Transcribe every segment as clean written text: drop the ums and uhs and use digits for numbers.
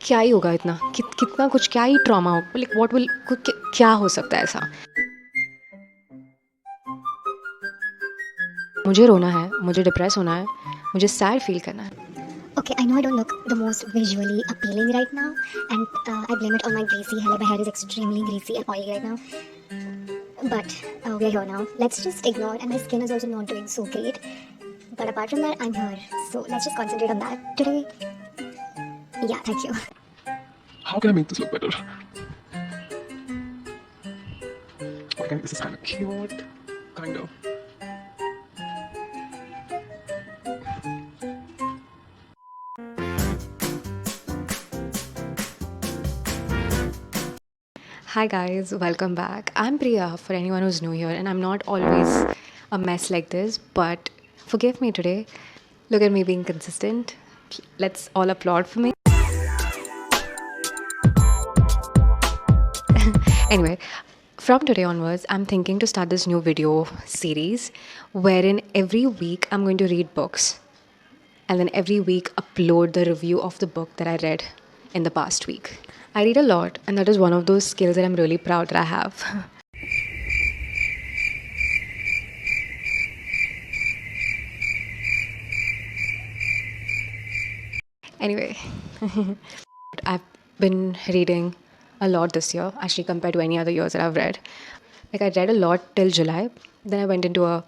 क्या ही होगा इतना कितना कुछ क्या ही ट्रॉमा हो लाइक व्हाट विल क्या हो सकता है ऐसा। मुझे रोना है, मुझे डिप्रेस होना है, मुझे सैड फील करना है। Okay, I know I don't look the most visually appealing right now, and I blame it on my greasy hair. Like, my hair is extremely greasy and oily right now. But we're here now. Let's just ignore, and my skin is also not doing so great. But apart from that, I'm here. So let's just concentrate on that today. Yeah, thank you. How can I make this look better? Okay, this is kind of cute. Kind of. Hi guys, welcome back. I'm Priya for anyone who's new here, and I'm not always a mess like this, but forgive me today. Look at me being consistent. Let's all applaud for me. Anyway, from today onwards, I'm thinking to start this new video series wherein every week I'm going to read books and then every week upload the review of the book that I read in the past week. I read a lot, and that is one of those skills that I'm really proud that I have. Anyway, I've been reading a lot this year, actually, compared to any other years that I've read. Like, I read a lot till July. Then I went into a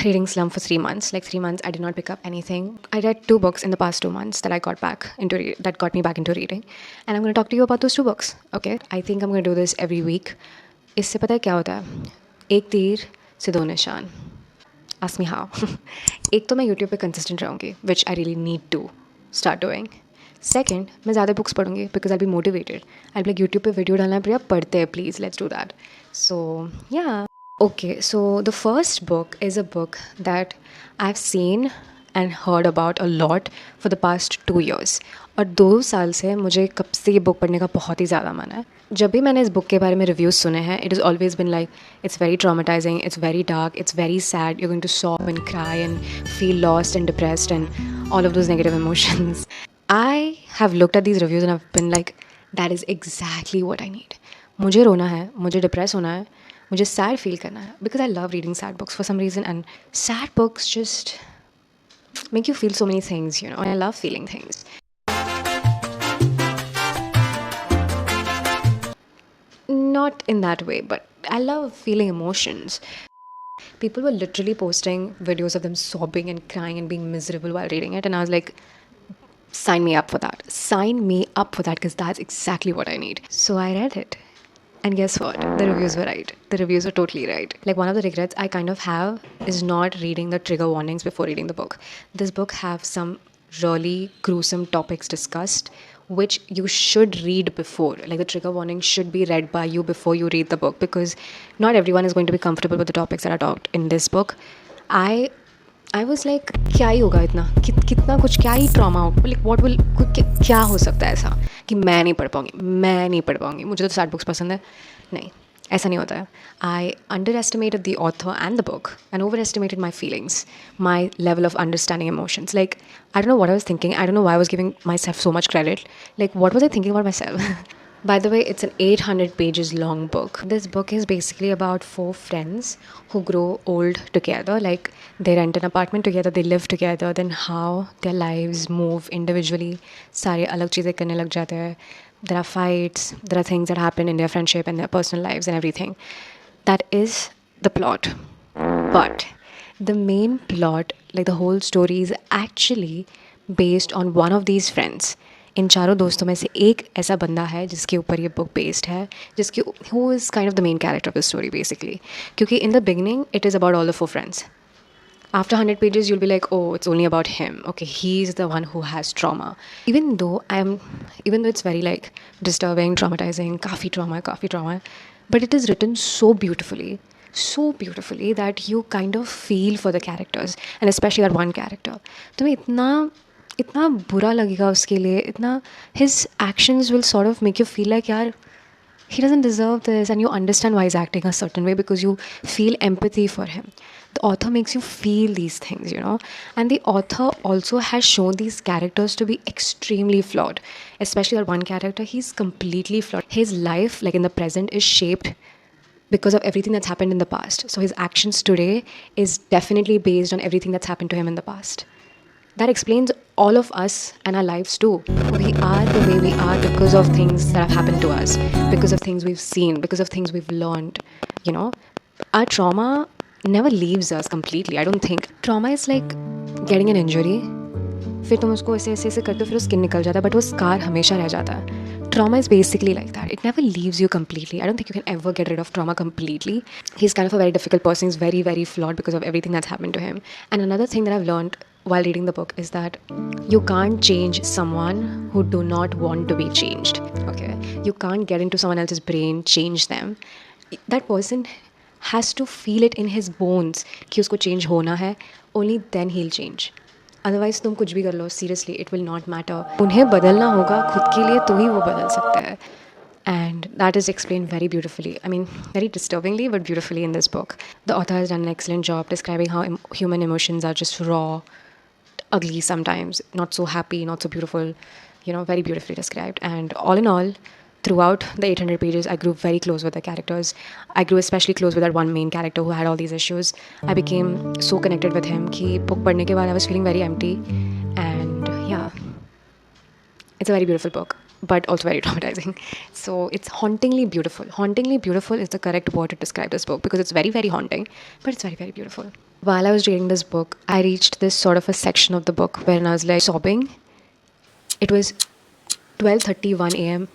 reading slump for 3 months. Like 3 months, I did not pick up anything. I read 2 books in the past 2 months that I got back into that got me back into reading, and I'm going to talk to you about those 2 books. Okay, I think I'm going to do this every week. इससे पता है क्या होता है? एक तीर से दो निशान. Ask me how. एक तो मैं YouTube पे consistent रहूँगी, which I really need to start doing. Second, मैं ज़्यादा books पढ़ूँगी because I'll be motivated. I'll be like YouTube पे video डालना है प्रिया पढ़ते हैं please, let's do that. So yeah. Okay, so the first book is a book that I've seen and heard about a lot for the past 2 years. और 2 साल से मुझे कब से ये बुक पढ़ने का बहुत ही ज़्यादा मन है. जब भी मैंने इस बुक के बारे में रिव्यूज़ सुने हैं, it is always been like it's very traumatising, it's very dark, it's very sad, you're going to sob and cry and feel lost and depressed and all of those negative emotions. I have looked at these reviews and I've been like, that is exactly what I need. मुझे रोना है, मुझे depress होना है, मुझे sad feel करना है, because I love reading sad books for some reason, and sad books just make you feel so many things, you know, and I love feeling things. Not in that way, but I love feeling emotions. People were literally posting videos of them sobbing and crying and being miserable while reading it, and I was like, sign me up for that. Sign me up for that, because that's exactly what I need. So I read it. And guess what? The reviews were right. The reviews were totally right. Like, one of the regrets I kind of have is not reading the trigger warnings before reading the book. This book have some really gruesome topics discussed, which you should read before. Like, the trigger warning should be read by you before you read the book, because not everyone is going to be comfortable with the topics that are talked in this book. I was like, क्या ही होगा इतना कितना कुछ क्या ही trauma हो like what will क्या हो सकता है ऐसा कि मैं नहीं पढ़ पाऊँगी मुझे तो सैड बुक्स पसंद है. नहीं, ऐसा नहीं होता है. I underestimated the author and the book and overestimated my feelings, my level of understanding emotions. Like I don't know what I was thinking, I don't know why I was giving myself so much credit. Like, what was I thinking about myself? By the way, it's an 800 pages long book. This book is basically about 4 friends who grow old together. Like, they rent an apartment together, they live together, then how their lives move individually. सारे अलग चीज़ें करने लग जाते हैं. There are fights, there are things that happen in their friendship and their personal lives and everything. That is the plot. But the main plot, like the whole story, is actually based on one of these friends. इन चारों दोस्तों में से एक ऐसा बंदा है जिसके ऊपर ये बुक बेस्ड है, जिसके who is kind of the main character of the story basically. क्योंकि in the beginning it is about all the 4 friends. After 100 pages, you'll be like, oh, it's only about him. Okay, he's the one who has trauma. Even though it's very like disturbing, traumatizing, काफ़ी trauma, but it is written so beautifully that you kind of feel for the characters, and especially that one character. तुम्हें इतना बुरा लगेगा उसके लिए, इतना his actions will sort of make you feel like यार he doesn't deserve this, and you understand why he's acting a certain way because you feel empathy for him. The author makes you feel these things, you know. And the author also has shown these characters to be extremely flawed. Especially that one character, he's completely flawed. His life, like in the present, is shaped because of everything that's happened in the past. So his actions today is definitely based on everything that's happened to him in the past. That explains all of us and our lives too. We are the way we are because of things that have happened to us, because of things we've seen, because of things we've learned. You know, our trauma never leaves us completely. I don't think trauma is like getting an injury. फिर तुम उसको ऐसे ऐसे ऐसे करते हो फिर वो स्किन निकल जाता है बट वो स्कार हमेशा रह जाता है. Trauma is basically like that. It never leaves you completely. I don't think you can ever get rid of trauma completely. He's kind of a very difficult person. He's very, very flawed because of everything that's happened to him. And another thing that I've learned while reading the book is that you can't change someone who do not want to be changed. Okay? You can't get into someone else's brain, change them. That person has to feel it in his bones कि उसको change होना है. Only then he'll change. Otherwise तुम कुछ भी कर लो seriously it will not matter. उन्हें बदलना होगा खुद के लिए तो ही वो बदल सकते हैं. And that is explained very beautifully. I mean, very disturbingly, but beautifully in this book. The author has done an excellent job describing how human emotions are just raw, ugly sometimes, not so happy, not so beautiful, you know, very beautifully described. And all in all, throughout the 800 pages, I grew very close with the characters. I grew especially close with that one main character who had all these issues. I became so connected with him कि book पढ़ने के बाद I was feeling very empty. And yeah, it's a very beautiful book, but also very traumatizing. So it's hauntingly beautiful. Hauntingly beautiful is the correct word to describe this book because it's very, very haunting, but it's very, very beautiful. While I was reading this book, I reached this sort of a section of the book where I was like sobbing. It was 12:31 a.m.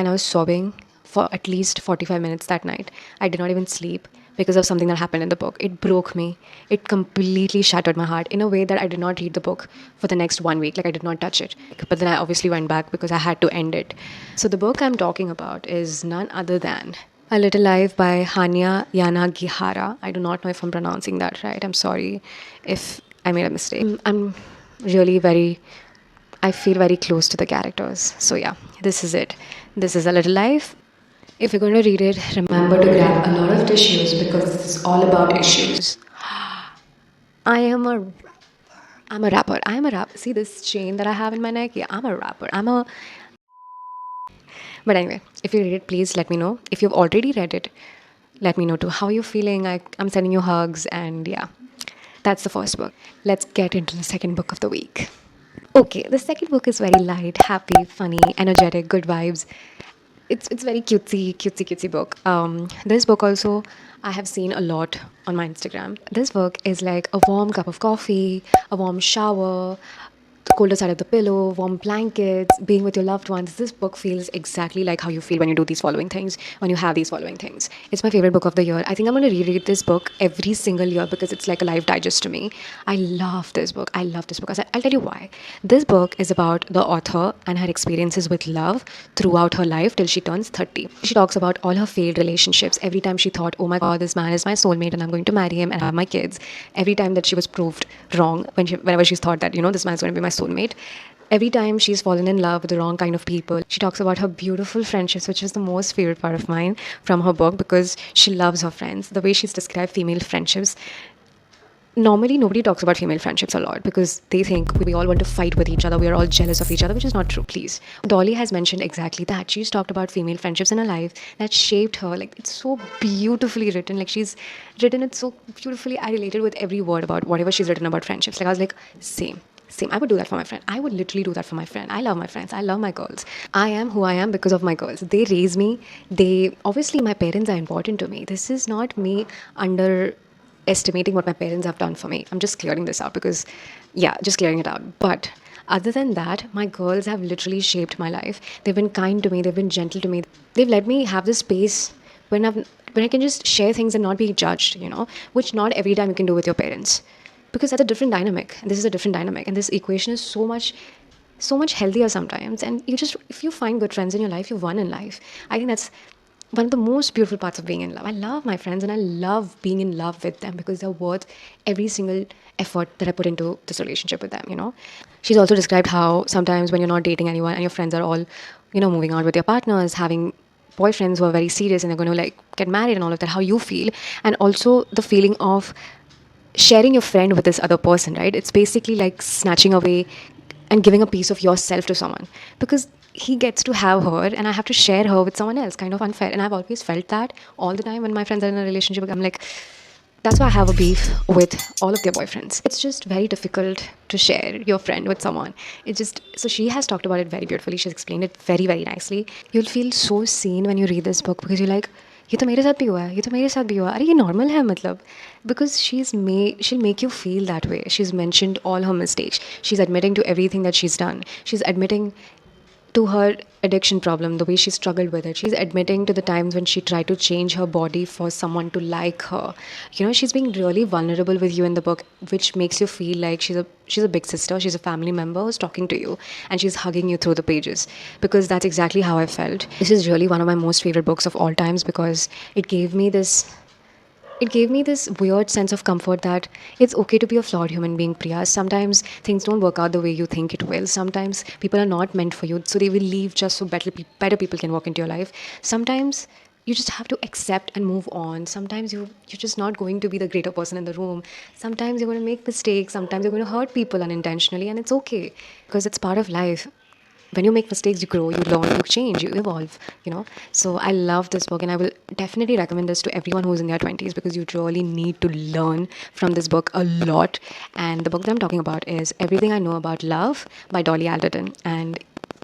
and I was sobbing for at least 45 minutes that night. I did not even sleep because of something that happened in the book. It broke me. It completely shattered my heart in a way that I did not read the book for the next 1 week. Like I did not touch it. But then I obviously went back because I had to end it. So the book I'm talking about is none other than A Little Life by Hanya Yanagihara. I do not know if I'm pronouncing that right. I'm sorry if I made a mistake. I'm really I feel very close to the characters. So yeah, this is it. This is A Little Life. If you're going to read it, remember to grab a lot of tissues because this is all about issues. I'm a rapper. I am a rapper. See this chain that I have in my neck? Yeah, I'm a rapper. But anyway, if you read it, please let me know. If you've already read it, let me know too. How are you feeling? I'm sending you hugs and yeah. That's the first book. Let's get into the second book of the week. Okay, the second book is very light, happy, funny, energetic, good vibes. It's very cutesy book. This book also I have seen a lot on my Instagram. This book is like a warm cup of coffee, a warm shower, the colder side of the pillow, warm blankets, being with your loved ones. This book feels exactly like how you feel when you do these following things, when you have these following things. It's my favorite book of the year. I think I'm going to reread this book every single year because it's like a life digest to me. I love this book. I'll tell you why. This book is about the author and her experiences with love throughout her life till she turns 30. She talks about all her failed relationships. Every time she thought, oh my god, this man is my soulmate and I'm going to marry him and have my kids. Every time that she was proved wrong, whenever she's thought that, you know, this man's going to be my soulmate. Every time she's fallen in love with the wrong kind of people. She talks about her beautiful friendships, which is the most favorite part of mine from her book because she loves her friends. The way she's described female friendships. Normally, nobody talks about female friendships a lot because they think we all want to fight with each other. We are all jealous of each other, which is not true, please. Dolly has mentioned exactly that. She's talked about female friendships in her life that shaped her. Like, it's so beautifully written. Like, she's written it so beautifully. I related with every word about whatever she's written about friendships. Like, I was like, same. I would do that for my friend. I would literally do that for my friend. I love my friends. I love my girls. I am who I am because of my girls. They raise me. Obviously, my parents are important to me. This is not me underestimating what my parents have done for me. I'm just clearing this out because, yeah, just clearing it out. But other than that, my girls have literally shaped my life. They've been kind to me. They've been gentle to me. They've let me have this space when I can just share things and not be judged, you know, which not every time you can do with your parents. Because that's a different dynamic. This is a different dynamic. And this equation is so much healthier sometimes. And if you find good friends in your life, you've won in life. I think that's one of the most beautiful parts of being in love. I love my friends and I love being in love with them because they're worth every single effort that I put into this relationship with them, you know. She's also described how sometimes when you're not dating anyone and your friends are all, you know, moving out with their partners, having boyfriends who are very serious and they're going to like get married and all of that, how you feel. And also the feeling of sharing your friend with this other person, right? It's basically like snatching away and giving a piece of yourself to someone, because he gets to have her and I have to share her with someone else. Kind of unfair. And I've always felt that all the time when my friends are in a relationship. I'm like, that's why I have a beef with all of their boyfriends. It's just very difficult to share your friend with someone. It just, so she has talked about it very beautifully. She's explained it very, very nicely. You'll feel so seen when you read this book, because you're like, ये तो मेरे साथ भी हुआ है, ये तो मेरे साथ भी हुआ, अरे ये normal है मतलब. Because she'll make you feel that way. She's mentioned all her mistakes. She's admitting to everything that she's done. She's admitting to her addiction problem, the way she struggled with it. She's admitting to the times when she tried to change her body for someone to like her. You know, she's being really vulnerable with you in the book, which makes you feel like she's a big sister, she's a family member who's talking to you, and she's hugging you through the pages. Because that's exactly how I felt. This is really one of my most favorite books of all times, because it gave me this weird sense of comfort that it's okay to be a flawed human being, Priya. Sometimes things don't work out the way you think it will. Sometimes people are not meant for you, so they will leave just so better people can walk into your life. Sometimes you just have to accept and move on. Sometimes you're just not going to be the greater person in the room. Sometimes you're going to make mistakes. Sometimes you're going to hurt people unintentionally, and it's okay, because it's part of life. When you make mistakes, you grow, you learn, you change, you evolve, you know. So I love this book, and I will definitely recommend this to everyone who's in their 20s, because you really need to learn from this book a lot. And the book that I'm talking about is Everything I Know About Love by Dolly Alderton. And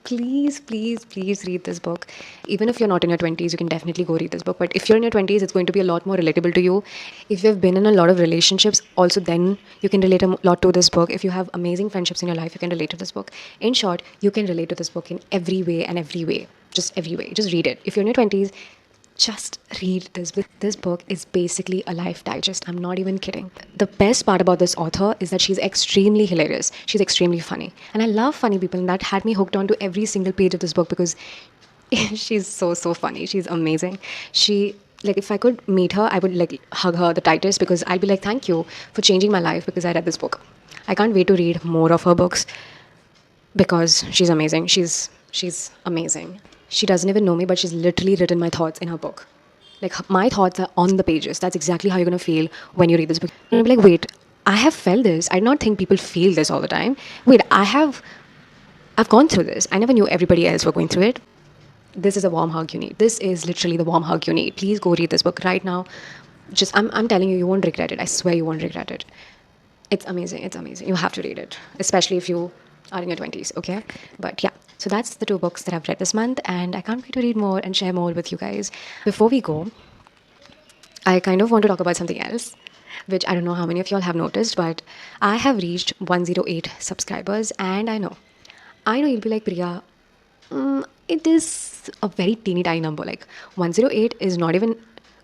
please, please, please read this book. Even if you're not in your 20s, you can definitely go read this book. But if you're in your 20s, it's going to be a lot more relatable to you. If you've been in a lot of relationships, also then you can relate a lot to this book. If you have amazing friendships in your life, you can relate to this book. In short, you can relate to this book in every way and every way. Just every way. Just read it. If you're in your 20s, just read this book. This book is basically a life digest. I'm not even kidding. The best part about this author is that she's extremely hilarious. She's extremely funny. And I love funny people, and that had me hooked onto every single page of this book, because she's so funny. She's amazing. She, like, if I could meet her, I would like hug her the tightest, because I'd be like, thank you for changing my life, because I read this book. I can't wait to read more of her books, because she's amazing. She's amazing. She doesn't even know me, but she's literally written my thoughts in her book. Like, my thoughts are on the pages. That's exactly how you're gonna feel when you read this book. You're gonna be like, wait, I have felt this. I did not think people feel this all the time. Wait, I've gone through this. I never knew everybody else were going through it. This is a warm hug you need. This is literally the warm hug you need. Please go read this book right now. Just, I'm telling you, you won't regret it. I swear you won't regret it. It's amazing. It's amazing. You have to read it, especially if you are in your 20s, okay? But yeah, so that's the two books that I've read this month, and I can't wait to read more and share more with you guys. Before we go, I kind of want to talk about something else, which I don't know how many of y'all have noticed, but I have reached 108 subscribers, and I know you'll be like, Priya, it is a very teeny tiny number. Like 108 is not even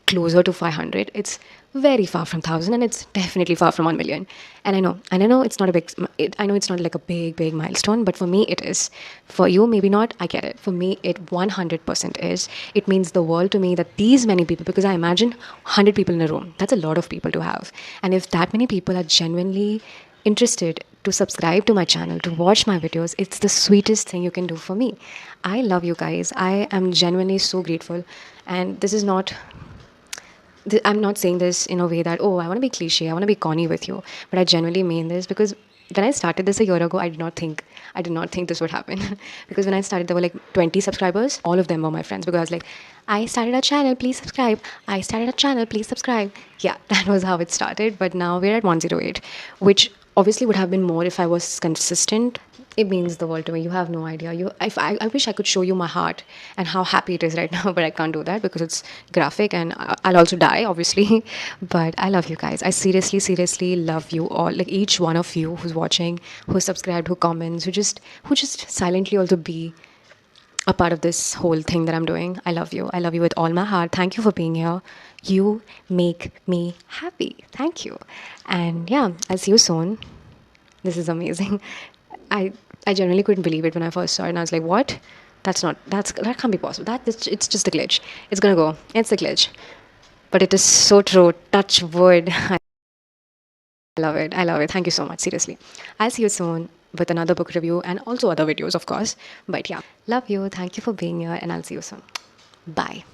closer to 500. It's very far from 1,000, and it's definitely far from 1 million. And I know it's not a big, I know it's not like a big milestone, but for me it is. For you, maybe not. I get it. For me, it 100% is. It means the world to me that these many people, because I imagine 100 people in a room, that's a lot of people to have. And if that many people are genuinely interested to subscribe to my channel, to watch my videos, it's the sweetest thing you can do for me. I love you guys. I am genuinely so grateful. And this is not, I'm not saying this in a way that, oh, I want to be cliche, I want to be corny with you, but I genuinely mean this, because when I started this a year ago, I did not think this would happen. Because when I started, there were like 20 subscribers. All of them were my friends, because I was like, I started a channel, please subscribe. I started a channel, please subscribe. Yeah, that was how it started. But now we're at 108, which obviously would have been more if I was consistent. It means the world to me. You have no idea. I wish I could show you my heart and how happy it is right now, but I can't do that because it's graphic, and I'll also die, obviously. But I love you guys. I seriously, seriously love you all. Like each one of you who's watching, who's subscribed, who comments, who just silently also be a part of this whole thing that I'm doing. I love you. I love you with all my heart. Thank you for being here. You make me happy. Thank you. And yeah, I'll see you soon. This is amazing. I I genuinely couldn't believe it when I first saw it, and I was like, "What? That can't be possible. It's just a glitch. It's gonna go. It's a glitch." But it is so true. Touch wood. I love it. I love it. Thank you so much. Seriously. I'll see you soon with another book review and also other videos, of course. But yeah, love you. Thank you for being here, and I'll see you soon. Bye.